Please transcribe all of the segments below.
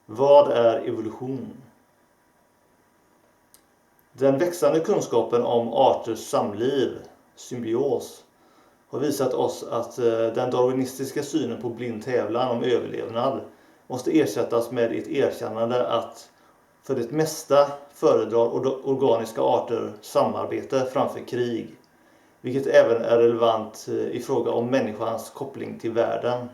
Vad är evolution? Den växande kunskapen om arters samliv, symbios, har visat oss att den darwinistiska synen på blind tävlan om överlevnad måste ersättas med ett erkännande att för det mesta föredrar organiska arter samarbete framför krig, vilket även är relevant i fråga om människans koppling till världen.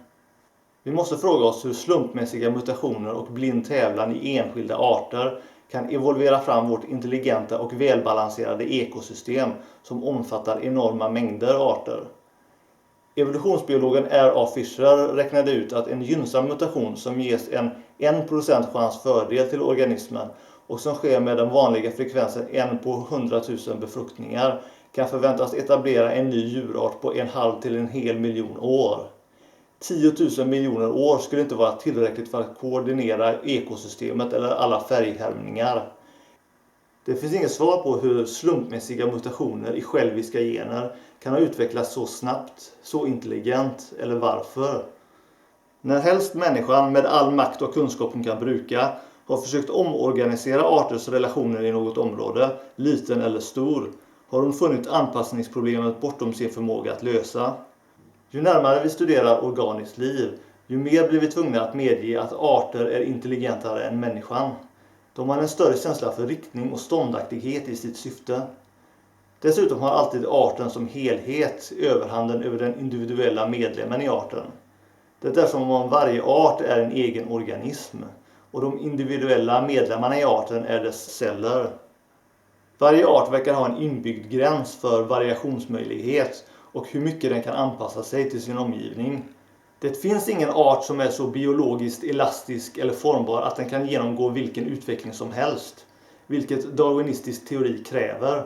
Vi måste fråga oss hur slumpmässiga mutationer och blind tävlan i enskilda arter kan evolvera fram vårt intelligenta och välbalanserade ekosystem som omfattar enorma mängder arter. Evolutionsbiologen R.A. Fisher räknade ut att en gynnsam mutation som ges en 1% chans fördel till organismen och som sker med den vanliga frekvensen 1 på 100 000 befruktningar kan förväntas etablera en ny djurart på 0,5 till 1 hel miljon år. 10 000 miljoner år skulle inte vara tillräckligt för att koordinera ekosystemet eller alla färghärmningar. Det finns inget svar på hur slumpmässiga mutationer i själviska gener kan ha utvecklats så snabbt, så intelligent eller varför. När helst människan med all makt och kunskap hon kan bruka har försökt omorganisera arters relationer i något område, liten eller stor, har hon funnit anpassningsproblemet bortom sin förmåga att lösa. Ju närmare vi studerar organiskt liv, ju mer blir vi tvungna att medge att arter är intelligentare än människan. De har en större känsla för riktning och ståndaktighet i sitt syfte. Dessutom har alltid arten som helhet överhanden över den individuella medlemmen i arten. Det är som om varje art är en egen organism och de individuella medlemmarna i arten är dess celler. Varje art verkar ha en inbyggd gräns för variationsmöjlighet och hur mycket den kan anpassa sig till sin omgivning. Det finns ingen art som är så biologiskt elastisk eller formbar att den kan genomgå vilken utveckling som helst, vilket darwinistisk teori kräver.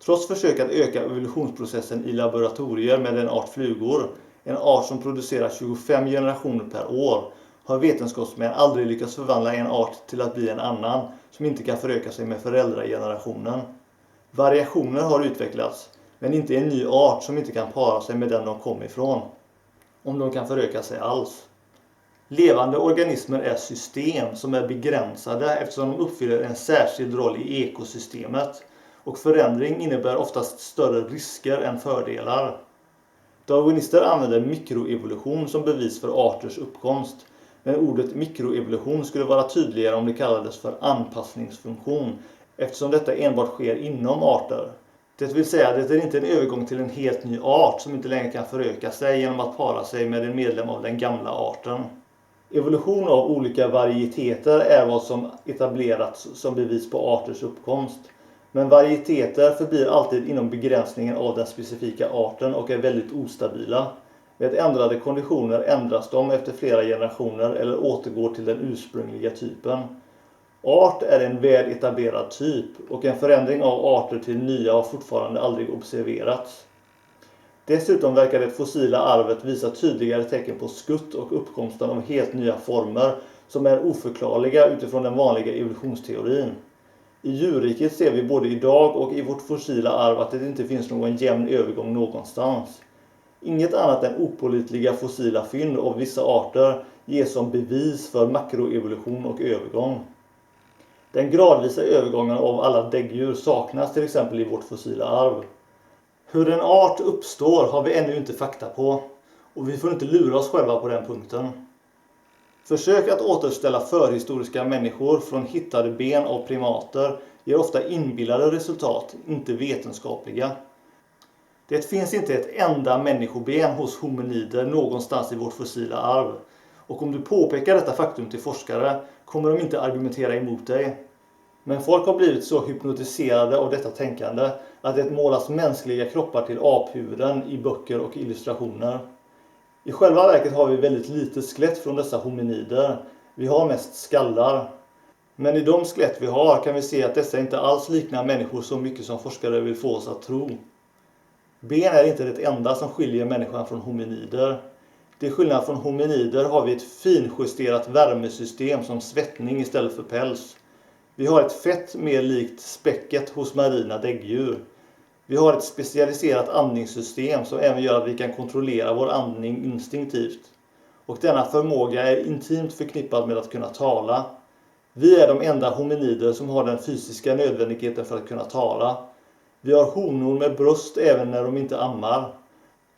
Trots försök att öka evolutionsprocessen i laboratorier med en art flugor, en art som producerar 25 generationer per år, har vetenskapsmän aldrig lyckats förvandla en art till att bli en annan som inte kan föröka sig med föräldragenerationen. Variationer har utvecklats, men inte en ny art som inte kan para sig med den de kom ifrån, om de kan föröka sig alls. Levande organismer är system som är begränsade eftersom de uppfyller en särskild roll i ekosystemet, och förändring innebär oftast större risker än fördelar. Darwinister använder mikroevolution som bevis för arters uppkomst, men ordet mikroevolution skulle vara tydligare om det kallades för anpassningsfunktion, eftersom detta enbart sker inom arter. Det vill säga, det är inte en övergång till en helt ny art som inte längre kan föröka sig genom att para sig med en medlem av den gamla arten. Evolution av olika varieteter är vad som etablerats som bevis på arters uppkomst. Men varieteter förblir alltid inom begränsningen av den specifika arten och är väldigt ostabila. Med ändrade konditioner ändras de efter flera generationer eller återgår till den ursprungliga typen. Art är en väl etablerad typ och en förändring av arter till nya har fortfarande aldrig observerats. Dessutom verkar det fossila arvet visa tydligare tecken på skutt och uppkomsten av helt nya former som är oförklarliga utifrån den vanliga evolutionsteorin. I djurriket ser vi både idag och i vårt fossila arv att det inte finns någon jämn övergång någonstans. Inget annat än opålitliga fossila fynd av vissa arter ges som bevis för makroevolution och övergång. Den gradvisa övergången av alla däggdjur saknas till exempel i vårt fossila arv. Hur en art uppstår har vi ännu inte fakta på, och vi får inte lura oss själva på den punkten. Försök att återställa förhistoriska människor från hittade ben av primater ger ofta inbillade resultat, inte vetenskapliga. Det finns inte ett enda människoben hos hominider någonstans i vårt fossila arv. Och om du påpekar detta faktum till forskare kommer de inte argumentera emot dig. Men folk har blivit så hypnotiserade av detta tänkande att det målas mänskliga kroppar till aphuvuden i böcker och illustrationer. I själva verket har vi väldigt lite skelett från dessa hominider. Vi har mest skallar. Men i de skelett vi har kan vi se att dessa inte alls liknar människor så mycket som forskare vill få oss att tro. Ben är inte det enda som skiljer människan från hominider. Till skillnad från hominider har vi ett finjusterat värmesystem som svettning istället för päls. Vi har ett fett mer likt späcket hos marina däggdjur. Vi har ett specialiserat andningssystem som även gör att vi kan kontrollera vår andning instinktivt. och denna förmåga är intimt förknippad med att kunna tala. Vi är de enda hominider som har den fysiska nödvändigheten för att kunna tala. Vi har honor med bröst även när de inte ammar.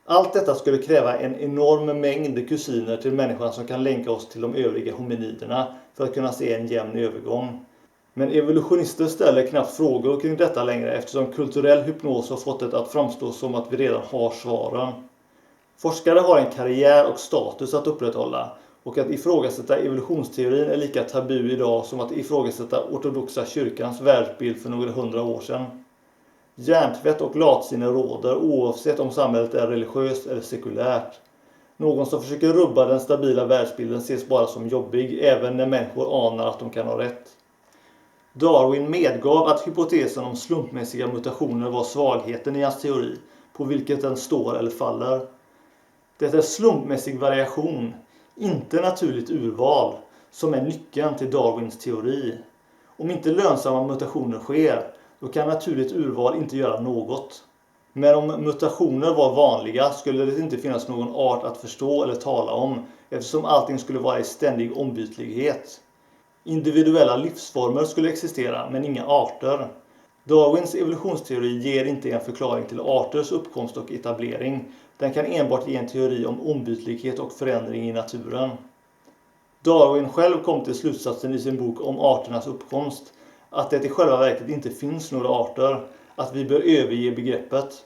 Allt detta skulle kräva en enorm mängd kusiner till människan som kan länka oss till de övriga hominiderna för att kunna se en jämn övergång. Men evolutionister ställer knappt frågor kring detta längre eftersom kulturell hypnos har fått det att framstå som att vi redan har svaren. Forskare har en karriär och status att upprätthålla, och att ifrågasätta evolutionsteorin är lika tabu idag som att ifrågasätta ortodoxa kyrkans världsbild för några 100 år sedan. Hjärntvätt och latsinne råder oavsett om samhället är religiöst eller sekulärt. Någon som försöker rubba den stabila världsbilden ses bara som jobbig, även när människor anar att de kan ha rätt. Darwin medgav att hypotesen om slumpmässiga mutationer var svagheten i hans teori, på vilket den står eller faller. Det är slumpmässig variation, inte naturligt urval, som är nyckeln till Darwins teori. Om inte lönsamma mutationer sker, då kan naturligt urval inte göra något. Men om mutationer var vanliga skulle det inte finnas någon art att förstå eller tala om, eftersom allting skulle vara i ständig ombytlighet. Individuella livsformer skulle existera, men inga arter. Darwins evolutionsteori ger inte en förklaring till arters uppkomst och etablering. Den kan enbart ge en teori om ombytlighet och förändring i naturen. Darwin själv kom till slutsatsen i sin bok om arternas uppkomst att det i själva verket inte finns några arter, att vi bör överge begreppet.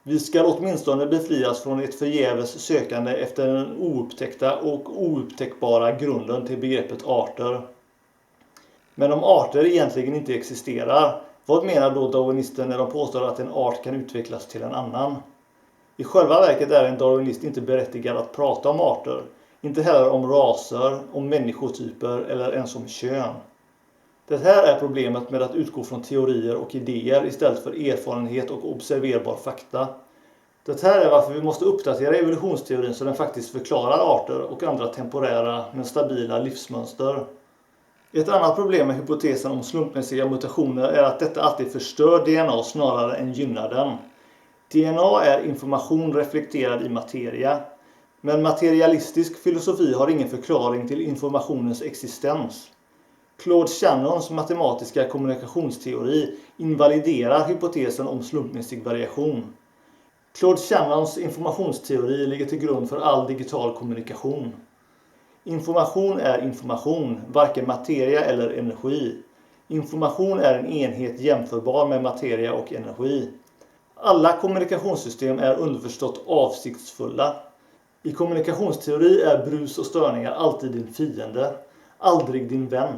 Vi ska åtminstone befrias från ett förgäves sökande efter den oupptäckta och oupptäckbara grunden till begreppet arter. Men om arter egentligen inte existerar, vad menar då darwinister när de påstår att en art kan utvecklas till en annan? I själva verket är en darwinist inte berättigad att prata om arter, inte heller om raser, om människotyper eller ens om kön. Det här är problemet med att utgå från teorier och idéer istället för erfarenhet och observerbar fakta. Det här är varför vi måste uppdatera evolutionsteorin så den faktiskt förklarar arter och andra temporära men stabila livsmönster. Ett annat problem med hypotesen om slumpmässiga mutationer är att detta alltid förstör DNA snarare än gynnar den. DNA är information reflekterad i materia, men materialistisk filosofi har ingen förklaring till informationens existens. Claude Shannons matematiska kommunikationsteori invaliderar hypotesen om slumpmässig variation. Claude Shannons informationsteori ligger till grund för all digital kommunikation. Information är information, varken materia eller energi. Information är en enhet jämförbar med materia och energi. Alla kommunikationssystem är underförstått avsiktsfulla. I kommunikationsteori är brus och störningar alltid din fiende, aldrig din vän.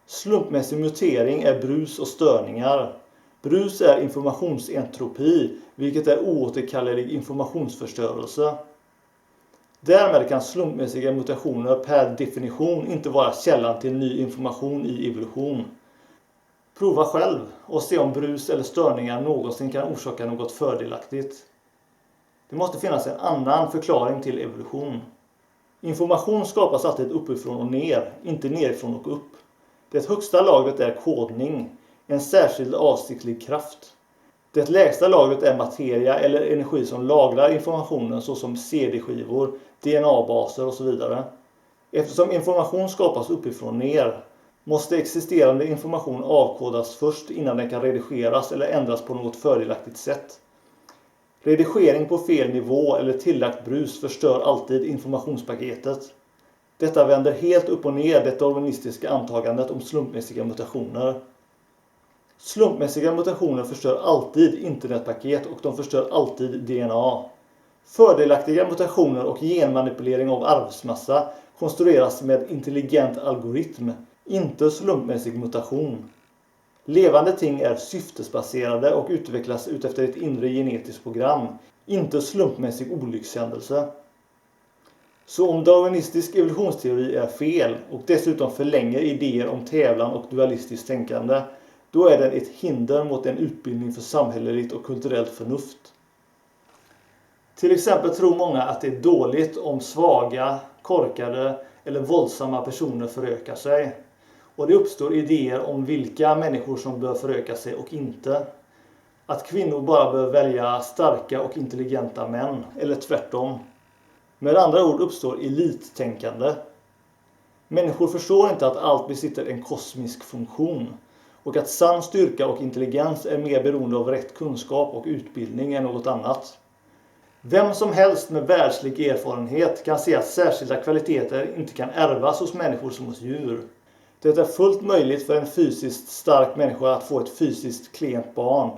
Slumpmässig mutering är brus och störningar. Brus är informationsentropi, vilket är oåterkallelig informationsförstörelse. Därmed kan slumpmässiga mutationer per definition inte vara källan till ny information i evolution. Prova själv och se om brus eller störningar någonsin kan orsaka något fördelaktigt. Det måste finnas en annan förklaring till evolution. Information skapas alltid uppifrån och ner, inte nerifrån och upp. Det högsta lagret är kodning, en särskild avsiktlig kraft. Det lägsta lagret är materia eller energi som lagrar informationen såsom CD-skivor, DNA-baser och så vidare. Eftersom information skapas uppifrån ner måste existerande information avkodas först innan den kan redigeras eller ändras på något fördelaktigt sätt. Redigering på fel nivå eller tillagt brus förstör alltid informationspaketet. Detta vänder helt upp och ner det darwinistiska antagandet om slumpmässiga mutationer. Slumpmässiga mutationer förstör alltid internetpaket och de förstör alltid DNA. Fördelaktiga mutationer och genmanipulering av arvsmassa konstrueras med intelligent algoritm, inte slumpmässig mutation. Levande ting är syftesbaserade och utvecklas utefter ett inre genetiskt program, inte slumpmässig olyckshändelse. Så om darwinistisk evolutionsteori är fel och dessutom förlänger idéer om tävlan och dualistiskt tänkande, då är den ett hinder mot en utbildning för samhälleligt och kulturellt förnuft. Till exempel tror många att det är dåligt om svaga, korkade eller våldsamma personer förökar sig. Och det uppstår idéer om vilka människor som bör föröka sig och inte. Att kvinnor bara bör välja starka och intelligenta män, eller tvärtom. Med andra ord uppstår elittänkande. Människor förstår inte att allt besitter en kosmisk funktion och att sann styrka och intelligens är mer beroende av rätt kunskap och utbildning än något annat. Vem som helst med världslig erfarenhet kan se att särskilda kvaliteter inte kan ärvas hos människor som hos djur. Det är fullt möjligt för en fysiskt stark människa att få ett fysiskt klent barn,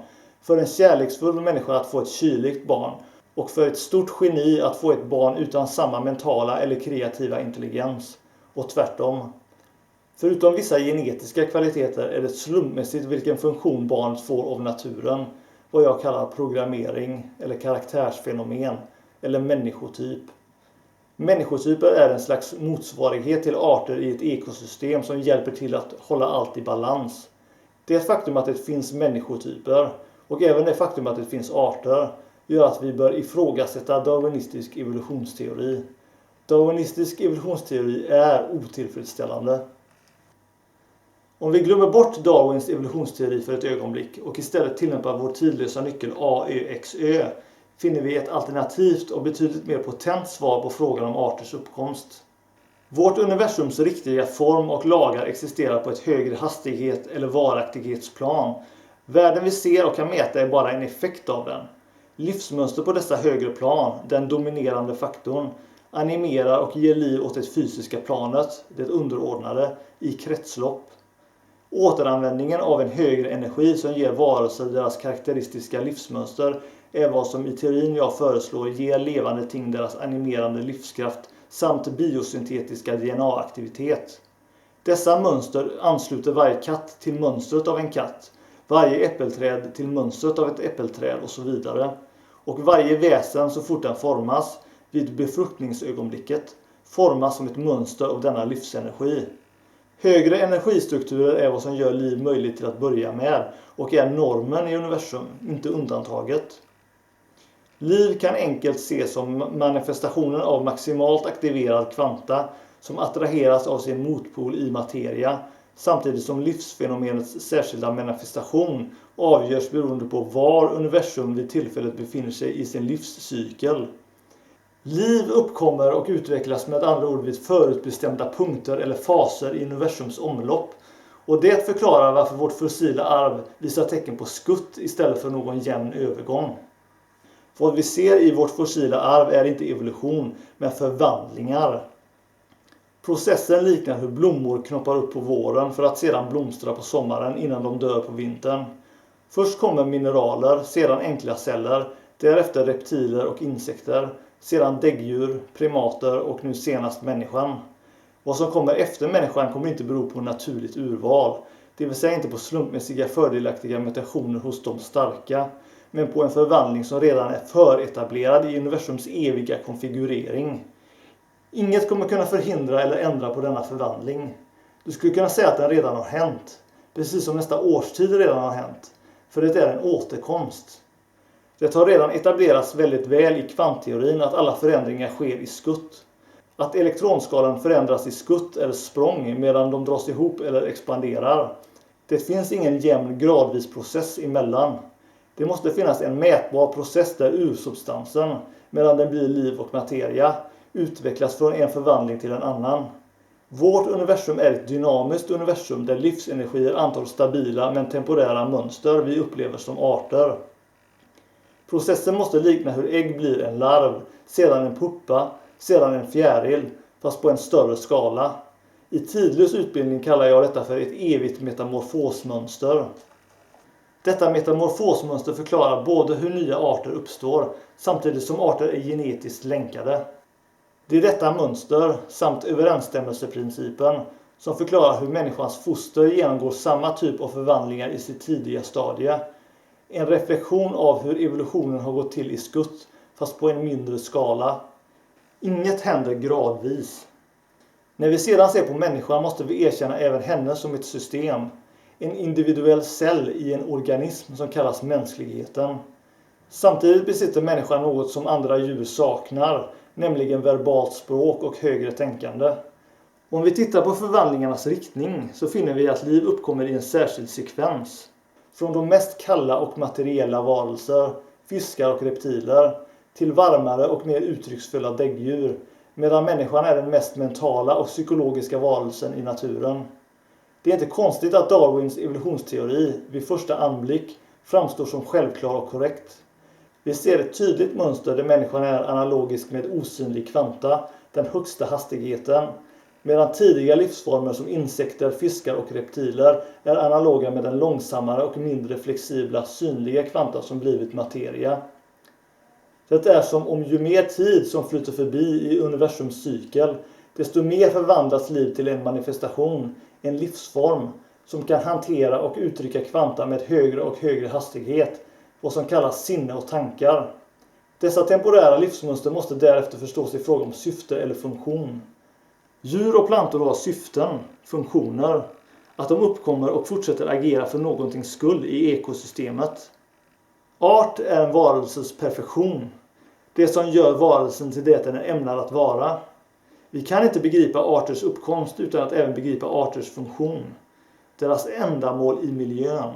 för en kärleksfull människa att få ett kyligt barn och för ett stort geni att få ett barn utan samma mentala eller kreativa intelligens. Och tvärtom. Förutom vissa genetiska kvaliteter är det slumpmässigt vilken funktion barnet får av naturen, vad jag kallar programmering eller karaktärsfenomen eller människotyp. Människotyper är en slags motsvarighet till arter i ett ekosystem som hjälper till att hålla allt i balans. Det faktum att det finns människotyper och även det faktum att det finns arter gör att vi bör ifrågasätta darwinistisk evolutionsteori. Darwinistisk evolutionsteori är otillfredsställande. Om vi glömmer bort Darwins evolutionsteori för ett ögonblick och istället tillämpar vår tidlösa nyckel AÖXÖ finner vi ett alternativt och betydligt mer potent svar på frågan om arters uppkomst. Vårt universums riktiga form och lagar existerar på ett högre hastighet eller varaktighetsplan. Världen vi ser och kan mäta är bara en effekt av den. Livsmönster på dessa högre plan, den dominerande faktorn, animerar och ger liv åt det fysiska planet, det underordnade, i kretslopp. Återanvändningen av en högre energi som ger varelser deras karaktäristiska livsmönster är vad som i teorin jag föreslår ger levande ting deras animerande livskraft samt biosyntetiska DNA-aktivitet. Dessa mönster ansluter varje katt till mönstret av en katt, varje äppelträd till mönstret av ett äppelträd och så vidare. Och varje väsen så fort den formas vid befruktningsögonblicket formas som ett mönster av denna livsenergi. Högre energistrukturer är vad som gör liv möjligt till att börja med och är normen i universum, inte undantaget. Liv kan enkelt ses som manifestationen av maximalt aktiverad kvanta som attraheras av sin motpol i materia, samtidigt som livsfenomenets särskilda manifestation avgörs beroende på var universum vid tillfället befinner sig i sin livscykel. Liv uppkommer och utvecklas med andra ord vid förutbestämda punkter eller faser i universums omlopp. Och det förklarar varför vårt fossila arv visar tecken på skutt istället för någon jämn övergång. Vad vi ser i vårt fossila arv är inte evolution, men förvandlingar. Processen liknar hur blommor knoppar upp på våren för att sedan blomstra på sommaren innan de dör på vintern. Först kommer mineraler, sedan enkla celler, därefter reptiler och insekter, sedan däggdjur, primater och nu senast människan. Vad som kommer efter människan kommer inte bero på naturligt urval, det vill säga inte på slumpmässiga fördelaktiga mutationer hos de starka, men på en förvandling som redan är företablerad i universums eviga konfigurering. Inget kommer kunna förhindra eller ändra på denna förvandling. Du skulle kunna säga att den redan har hänt, precis som nästa årstid redan har hänt, för det är en återkomst. Det har redan etablerats väldigt väl i kvantteorin att alla förändringar sker i skutt. Att elektronskalan förändras i skutt eller språng medan de dras ihop eller expanderar. Det finns ingen jämn gradvis process emellan. Det måste finnas en mätbar process där ursubstansen, medan den blir liv och materia, utvecklas från en förvandling till en annan. Vårt universum är ett dynamiskt universum där livsenergier antar stabila men temporära mönster vi upplever som arter. Processen måste likna hur ägg blir en larv, sedan en puppa, sedan en fjäril, fast på en större skala. I tidlös utbildning kallar jag detta för ett evigt metamorfosmönster. Detta metamorfosmönster förklarar både hur nya arter uppstår, samtidigt som arter är genetiskt länkade. Det är detta mönster, samt överensstämmelseprincipen, som förklarar hur människans foster genomgår samma typ av förvandlingar i sitt tidiga stadie. En reflektion av hur evolutionen har gått till i skutt, fast på en mindre skala. Inget händer gradvis. När vi sedan ser på människan måste vi erkänna även henne som ett system. En individuell cell i en organism som kallas mänskligheten. Samtidigt besitter människan något som andra djur saknar, nämligen verbalt språk och högre tänkande. Om vi tittar på förvandlingarnas riktning så finner vi att liv uppkommer i en särskild sekvens. Från de mest kalla och materiella varelser, fiskar och reptiler, till varmare och mer uttrycksfulla däggdjur, medan människan är den mest mentala och psykologiska varelsen i naturen. Det är inte konstigt att Darwins evolutionsteori vid första anblick framstår som självklar och korrekt. Vi ser ett tydligt mönster där människan är analogisk med osynlig kvanta, den högsta hastigheten, medan tidiga livsformer som insekter, fiskar och reptiler är analoga med den långsammare och mindre flexibla synliga kvanta som blivit materia. Det är som om ju mer tid som flyter förbi i universums cykel, desto mer förvandlas liv till en manifestation, en livsform som kan hantera och uttrycka kvanta med högre och högre hastighet, vad som kallas sinne och tankar. Dessa temporära livsmönster måste därefter förstås i fråga om syfte eller funktion. Djur och plantor har syften, funktioner, att de uppkommer och fortsätter agera för någonting skull i ekosystemet. Art är en varelses perfektion, det som gör varelsen till det den är ämnad att vara. Vi kan inte begripa arters uppkomst utan att även begripa arters funktion, deras ändamål i miljön.